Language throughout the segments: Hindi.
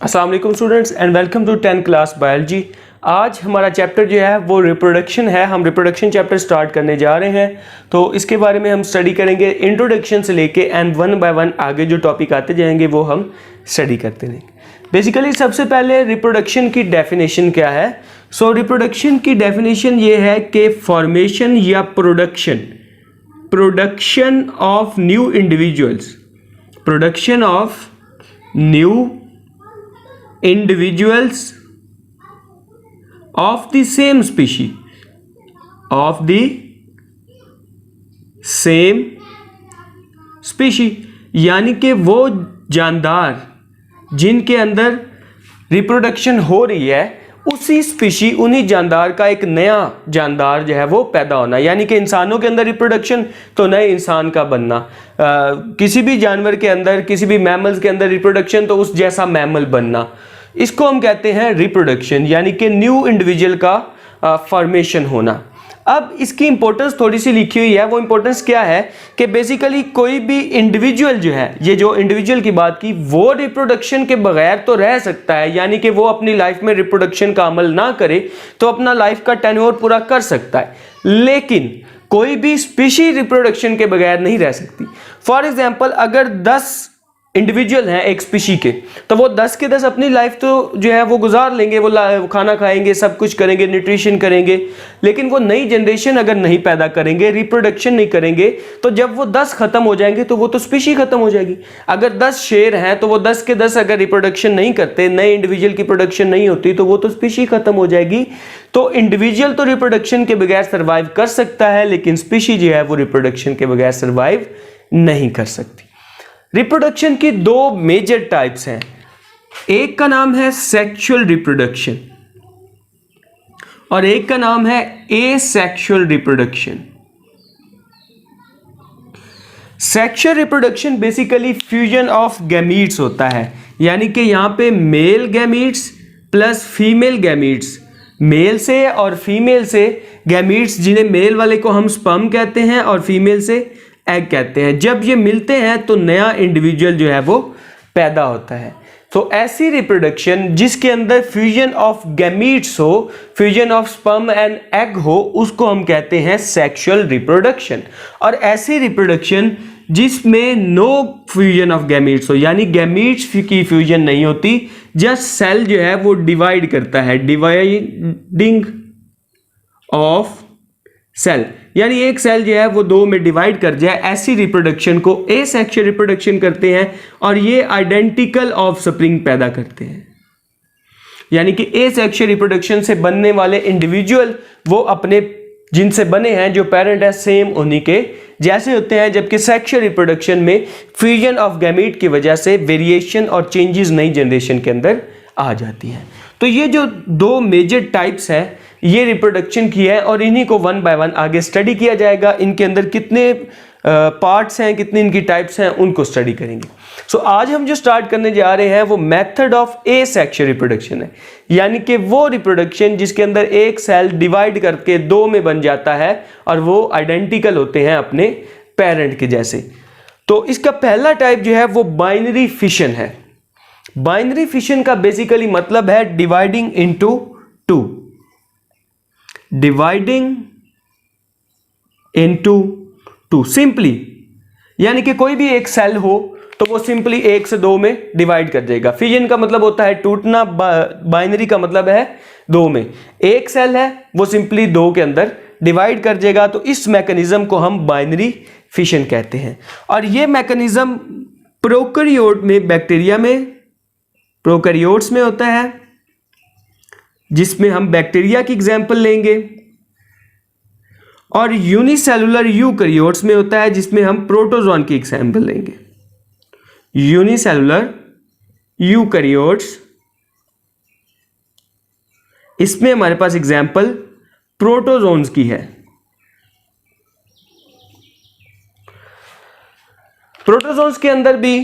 अस्सलाम वालेकुम students and welcome to 10th class biology. आज हमारा चैप्टर जो है वो रिप्रोडक्शन है। हम रिप्रोडक्शन चैप्टर स्टार्ट करने जा रहे हैं, तो इसके बारे में हम स्टडी करेंगे इंट्रोडक्शन से लेके एंड वन बाय वन आगे जो टॉपिक आते जाएंगे वो हम स्टडी करते रहेंगे। बेसिकली सबसे पहले रिप्रोडक्शन की डेफिनेशन क्या है। सो रिप्रोडक्शन की डेफिनेशन ये है कि फॉर्मेशन या production of new individuals, production of new individuals of the same species, यानी कि वो जानदार जिनके अंदर रिप्रोडक्शन हो रही है उसी स्पीशी, उन्हीं जानदार का एक नया जानदार जो है वो पैदा होना। यानी कि इंसानों के अंदर रिप्रोडक्शन तो नए इंसान का बनना, किसी भी जानवर के अंदर, किसी भी मैमल्स के अंदर रिप्रोडक्शन तो उस जैसा मैमल बनना, इसको हम कहते हैं रिप्रोडक्शन, यानी कि न्यू इंडिविजुअल का फॉर्मेशन होना। अब इसकी इंपॉर्टेंस थोड़ी सी लिखी हुई है। वो इंपॉर्टेंस क्या है कि बेसिकली कोई भी इंडिविजुअल जो है, ये जो इंडिविजुअल की बात की, वो रिप्रोडक्शन के बगैर तो रह सकता है, यानी कि वो अपनी लाइफ में रिप्रोडक्शन का अमल ना करे तो अपना लाइफ का टेन्योर पूरा कर सकता है, लेकिन कोई भी स्पीशी रिप्रोडक्शन के बगैर नहीं रह सकती। फॉर एग्जाम्पल, अगर 10 इंडिविजुअल हैं एक स्पीशी के, तो वो 10 के 10 अपनी लाइफ तो जो है वो गुजार लेंगे, वो खाना खाएंगे, सब कुछ करेंगे, न्यूट्रिशन करेंगे, लेकिन वो नई जनरेशन अगर नहीं पैदा करेंगे, रिप्रोडक्शन नहीं करेंगे, तो जब वो 10 खत्म हो जाएंगे तो वो तो स्पीशी खत्म हो जाएगी। अगर 10 शेर हैं तो वो 10 के 10 अगर रिप्रोडक्शन नहीं करते, नए इंडिविजुअल की प्रोडक्शन नहीं होती, तो वो तो स्पीशी खत्म हो जाएगी। तो इंडिविजुअल तो रिप्रोडक्शन के बगैर सर्वाइव कर सकता है, लेकिन स्पीशी जो है वो रिप्रोडक्शन के बगैर सर्वाइव नहीं कर सकती। रिप्रोडक्शन की 2 मेजर टाइप्स हैं। एक का नाम है सेक्सुअल रिप्रोडक्शन और एक का नाम है asexual reproduction. Sexual reproduction basically fusion of gametes होता है, यानी कि यहां पे male gametes plus female gametes, male से और फीमेल से गैमीट्स, जिन्हें मेल वाले को हम स्पर्म कहते हैं और फीमेल से एग कहते हैं, जब ये मिलते हैं तो नया इंडिविजुअल जो है वो पैदा होता है। तो ऐसी रिप्रोडक्शन जिसके अंदर फ्यूजन ऑफ गैमीट्स हो, fusion of sperm and egg हो, उसको हम कहते हैं सेक्सुअल रिप्रोडक्शन। और ऐसी रिप्रोडक्शन जिसमें नो फ्यूजन ऑफ गैमीट्स हो, यानी गैमीट्स की फ्यूजन नहीं होती, जस्ट सेल जो है वो डिवाइड करता है, डिवाइडिंग ऑफ सेल, यानी एक सेल जो है वो 2 में डिवाइड कर जाए, ऐसी रिप्रोडक्शन को एसेक्सुअल रिप्रोडक्शन करते हैं। और ये आइडेंटिकल ऑफस्प्रिंग पैदा करते हैं, यानी कि एसेक्सुअल रिप्रोडक्शन से बनने वाले इंडिविजुअल वो अपने जिनसे बने हैं, जो पेरेंट है, सेम उन्हीं के जैसे होते हैं, जबकि सेक्सुअल रिप्रोडक्शन में फ्यूजन ऑफ गैमीट की वजह से वेरिएशन और चेंजेस नई जनरेशन के अंदर आ जाती हैं। तो ये जो 2 मेजर टाइप्स हैं ये रिप्रोडक्शन की है, और इन्हीं को वन बाय वन आगे स्टडी किया जाएगा। इनके अंदर कितने पार्ट्स हैं, कितनी इनकी टाइप्स हैं, उनको स्टडी करेंगे। सो आज हम जो स्टार्ट करने जा रहे हैं वो मेथड ऑफ एसेक्सुअल रिप्रोडक्शन है, यानी कि वो रिप्रोडक्शन जिसके अंदर एक सेल डिवाइड करके 2 में बन जाता है और वो आइडेंटिकल होते हैं अपने पेरेंट के जैसे। तो इसका पहला टाइप जो है वो बाइनरी फिशन है। बाइनरी फिशन का बेसिकली मतलब है dividing into 2, dividing into 2 simply, यानी कि कोई भी एक सेल हो तो वो सिंपली 1 से 2 में डिवाइड कर देगा। फिजन का मतलब होता है टूटना, बाइनरी का मतलब है 2 में। एक सेल है वो सिंपली 2 के अंदर डिवाइड कर देगा, तो इस मैकेनिज्म को हम बाइनरी फिशन कहते हैं। और ये मैकेनिज्म प्रोकैरियोट में, बैक्टीरिया में, प्रोकैरियोट्स में होता है, जिसमें हम बैक्टीरिया की एग्जांपल लेंगे, और यूनिसेलुलर यूकैरियोट्स में होता है, जिसमें हम प्रोटोजोन की एग्जांपल लेंगे। यूनिसेलुलर यूकैरियोट्स, इसमें हमारे पास एग्जांपल प्रोटोजोन्स की है। प्रोटोजोन्स के अंदर भी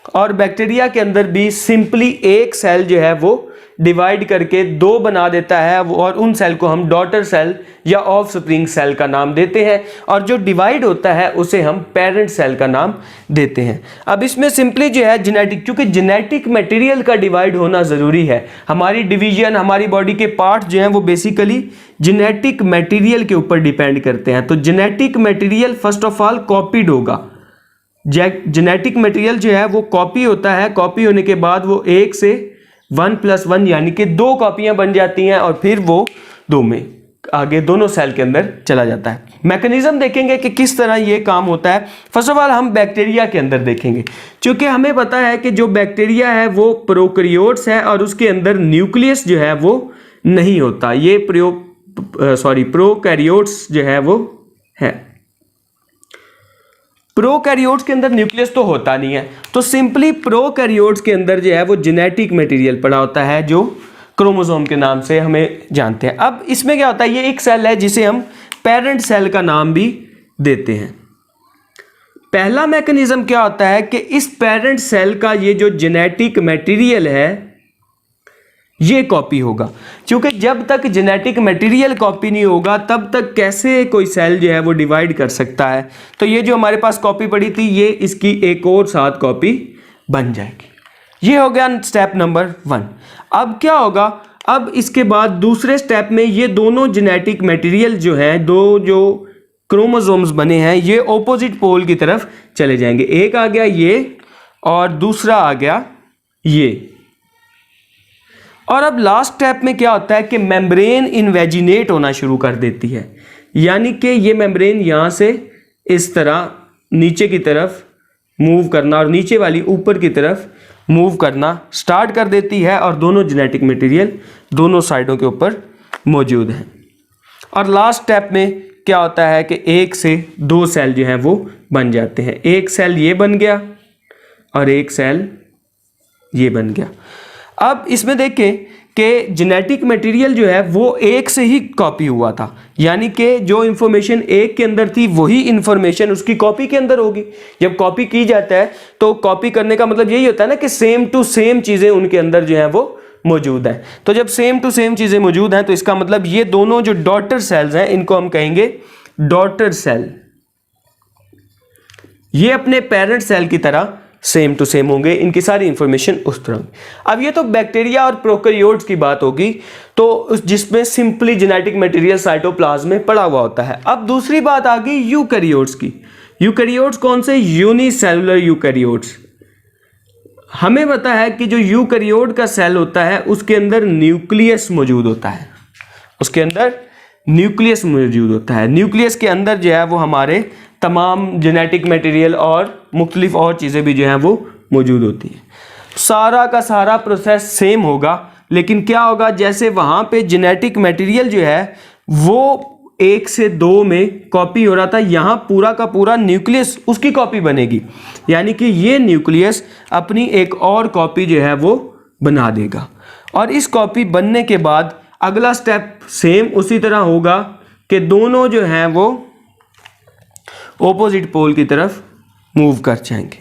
और बैक्टीरिया के अंदर भी सिंपली एक सेल जो है वो डिवाइड करके दो बना देता है, और उन सेल को हम डॉटर सेल या ऑफ स्प्रिंग सेल का नाम देते हैं, और जो डिवाइड होता है उसे हम पेरेंट सेल का नाम देते हैं। अब इसमें सिंपली जो है जेनेटिक, क्योंकि जेनेटिक मटेरियल का डिवाइड होना ज़रूरी है। हमारी डिवीजन, हमारी बॉडी के पार्ट जो हैं वो बेसिकली जेनेटिक मटेरियल के ऊपर डिपेंड करते हैं। तो genetic material first of all copied होगा। जेनेटिक मटेरियल जो है वो कॉपी होता है, कॉपी होने के बाद वो 1 से 1+1 यानी कि 2 कॉपियां बन जाती हैं, और फिर वो 2 में आगे दोनों सेल के अंदर चला जाता है। मैकेनिज्म देखेंगे कि किस तरह ये काम होता है। फर्स्ट ऑफ ऑल हम बैक्टीरिया के अंदर देखेंगे, क्योंकि हमें पता है कि जो बैक्टीरिया है वो प्रोकैरियोट्स है और उसके अंदर न्यूक्लियस जो है वो नहीं होता। ये प्रोकैरियोट्स जो है वो है। प्रोकैरियोट्स के अंदर न्यूक्लियस तो होता नहीं है, तो सिंपली प्रोकैरियोट्स के अंदर जो है वो जेनेटिक मटेरियल पड़ा होता है जो क्रोमोसोम के नाम से हमें जानते हैं। अब इसमें क्या होता है, ये एक सेल है जिसे हम पेरेंट सेल का नाम भी देते हैं। पहला मैकेनिज्म क्या होता है कि इस पेरेंट सेल का ये जो जेनेटिक मटेरियल है ये कॉपी होगा, क्योंकि जब तक जेनेटिक मटेरियल कॉपी नहीं होगा तब तक कैसे कोई सेल जो है वो डिवाइड कर सकता है। तो ये जो हमारे पास कॉपी पड़ी थी ये इसकी एक और 7 कॉपी बन जाएगी। ये हो गया स्टेप नंबर 1। अब क्या होगा, अब इसके बाद दूसरे स्टेप में ये दोनों जेनेटिक मटेरियल जो हैं, दो जो क्रोमोसोम्स बने हैं, ये ऑपोजिट पोल की तरफ चले जाएंगे। एक आ गया ये और दूसरा आ गया ये। और अब लास्ट स्टेप में क्या होता है कि मेम्ब्रेन इन्वेजिनेट होना शुरू कर देती है, यानी कि ये मेम्ब्रेन यहाँ से इस तरह नीचे की तरफ मूव करना और नीचे वाली ऊपर की तरफ मूव करना स्टार्ट कर देती है, और दोनों जेनेटिक मटेरियल दोनों साइडों के ऊपर मौजूद हैं। और लास्ट स्टेप में क्या होता है कि 1 से 2 सेल जो हैं वो बन जाते हैं। एक सेल ये बन गया और एक सेल ये बन गया। अब इसमें देखें कि जेनेटिक मटेरियल जो है वो एक से ही कॉपी हुआ था, यानी कि जो इंफॉर्मेशन एक के अंदर थी वही इंफॉर्मेशन उसकी कॉपी के अंदर होगी। जब कॉपी की जाता है तो कॉपी करने का मतलब यही होता है ना कि सेम टू सेम चीज़ें उनके अंदर जो है वो मौजूद हैं। तो जब सेम टू सेम चीज़ें मौजूद हैं तो इसका मतलब ये दोनों जो डॉटर सेल्स हैं इनको हम कहेंगे डॉटर सेल। ये अपने पेरेंट सेल की तरह सेम टू सेम होंगे, इनकी सारी इंफॉर्मेशन उस तरह। अब ये तो बैक्टीरिया और प्रोकैरियोट्स की बात होगी, तो जिसमें सिंपली जेनेटिक मटेरियल साइटोप्लाज्म में पड़ा हुआ होता है। अब दूसरी बात आ गई यूकैरियोट्स की। यूकैरियोट्स कौन से? Unicellular eukaryotes. हमें पता है कि जो यूकैरियोट का सेल होता है उसके अंदर न्यूक्लियस मौजूद होता है, उसके अंदर न्यूक्लियस मौजूद होता है। न्यूक्लियस के अंदर जो है वो हमारे तमाम जेनेटिक मटेरियल और मुख्तलिफ और चीज़ें भी जो हैं वो मौजूद होती हैं। सारा का सारा प्रोसेस सेम होगा, लेकिन क्या होगा, जैसे वहाँ पे जेनेटिक मटेरियल जो है वो 1 से 2 में कॉपी हो रहा था, यहाँ पूरा का पूरा न्यूक्लियस उसकी कॉपी बनेगी, यानी कि ये न्यूक्लियस अपनी एक और कॉपी जो है वो बना देगा। और इस कॉपी बनने के बाद अगला स्टेप सेम उसी तरह होगा कि दोनों जो हैं वो ऑपोजिट पोल की तरफ मूव कर जाएंगे,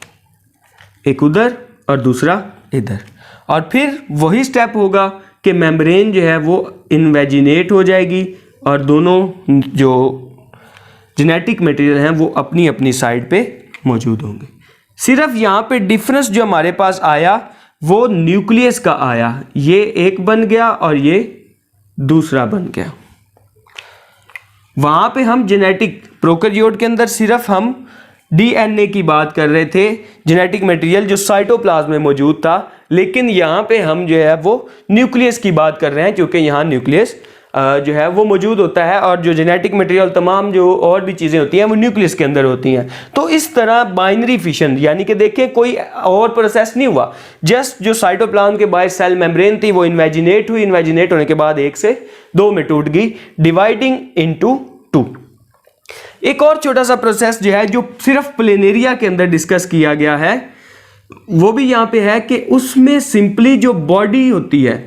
एक उधर और दूसरा इधर। और फिर वही स्टेप होगा कि मेम्ब्रेन जो है वो इन्वेजिनेट हो जाएगी और दोनों जो जेनेटिक मटेरियल हैं वो अपनी अपनी साइड पे मौजूद होंगे। सिर्फ यहाँ पे डिफरेंस जो हमारे पास आया वो न्यूक्लियस का आया, ये एक बन गया और ये दूसरा बन गया। वहाँ पे हम जेनेटिक प्रोकैरियोट के अंदर सिर्फ हम डीएनए की बात कर रहे थे, जेनेटिक मटेरियल जो साइटोप्लाज्म में मौजूद था, लेकिन यहाँ पे हम जो है वो न्यूक्लियस की बात कर रहे हैं, क्योंकि यहाँ न्यूक्लियस जो है वो मौजूद होता है और जो जेनेटिक मटेरियल तमाम जो और भी चीज़ें होती हैं वो न्यूक्लियस के अंदर होती हैं। तो इस तरह बाइनरी फिशन, यानी कि देखें कोई और प्रोसेस नहीं हुआ, जस्ट जो साइटोप्लाज्म के बाहर सेल मेम्ब्रेन थी वो इन्वेजिनेट हुई, इन्वेजिनेट होने के बाद 1 से 2 में टूट गई, डिवाइडिंग इनटू 2। एक और छोटा सा प्रोसेस जो है जो सिर्फ प्लेनेरिया के अंदर डिस्कस किया गया है वो भी यहाँ पे है कि उसमें सिंपली जो बॉडी होती है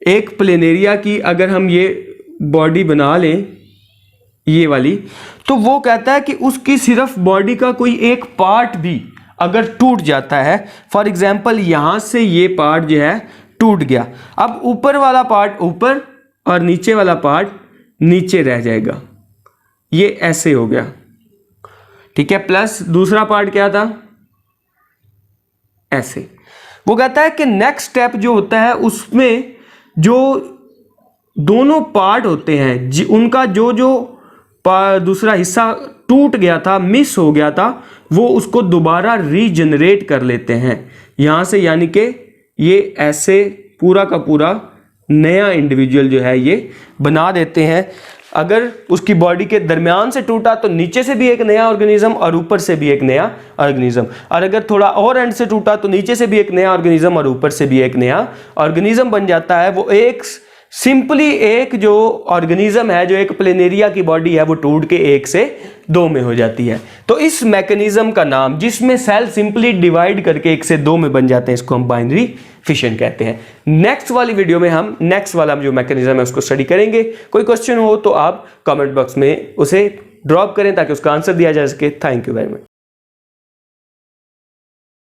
एक प्लेनेरिया की, अगर हम ये बॉडी बना लें ये वाली, तो वो कहता है कि उसकी सिर्फ बॉडी का कोई एक पार्ट भी अगर टूट जाता है, फॉर एग्जाम्पल यहां से ये पार्ट जो है टूट गया, अब ऊपर वाला पार्ट ऊपर और नीचे वाला पार्ट नीचे रह जाएगा, ये ऐसे हो गया, ठीक है। प्लस दूसरा पार्ट क्या था, ऐसे। वो कहता है कि नेक्स्ट स्टेप जो होता है उसमें जो दोनों पार्ट होते हैं उनका जो दूसरा हिस्सा टूट गया था, मिस हो गया था, वो उसको दोबारा रीजनरेट कर लेते हैं यहां से, यानी कि ये ऐसे पूरा का पूरा नया इंडिविजुअल जो है ये बना देते हैं। अगर उसकी बॉडी के दरमियान से टूटा तो नीचे से भी एक नया ऑर्गेनिज्म और ऊपर से भी एक नया ऑर्गेनिज्म, और अगर थोड़ा और एंड से टूटा तो नीचे से भी एक नया ऑर्गेनिज्म और ऊपर से भी एक नया ऑर्गेनिज्म बन जाता है। वो एक सिंपली एक जो ऑर्गेनिज्म है, जो एक प्लेनेरिया की बॉडी है, वो टूट के 1 से 2 में हो जाती है। तो इस मैकेनिज्म का नाम, जिसमें सेल सिंपली डिवाइड करके 1 से 2 में बन जाते हैं, इसको हम बाइनरी फिशन कहते हैं। नेक्स्ट वाली वीडियो में हम नेक्स्ट वाला जो मैकेनिज्म है उसको स्टडी करेंगे। कोई क्वेश्चन हो तो आप कमेंट बॉक्स में उसे ड्रॉप करें ताकि उसका आंसर दिया जा सके। Thank you very much.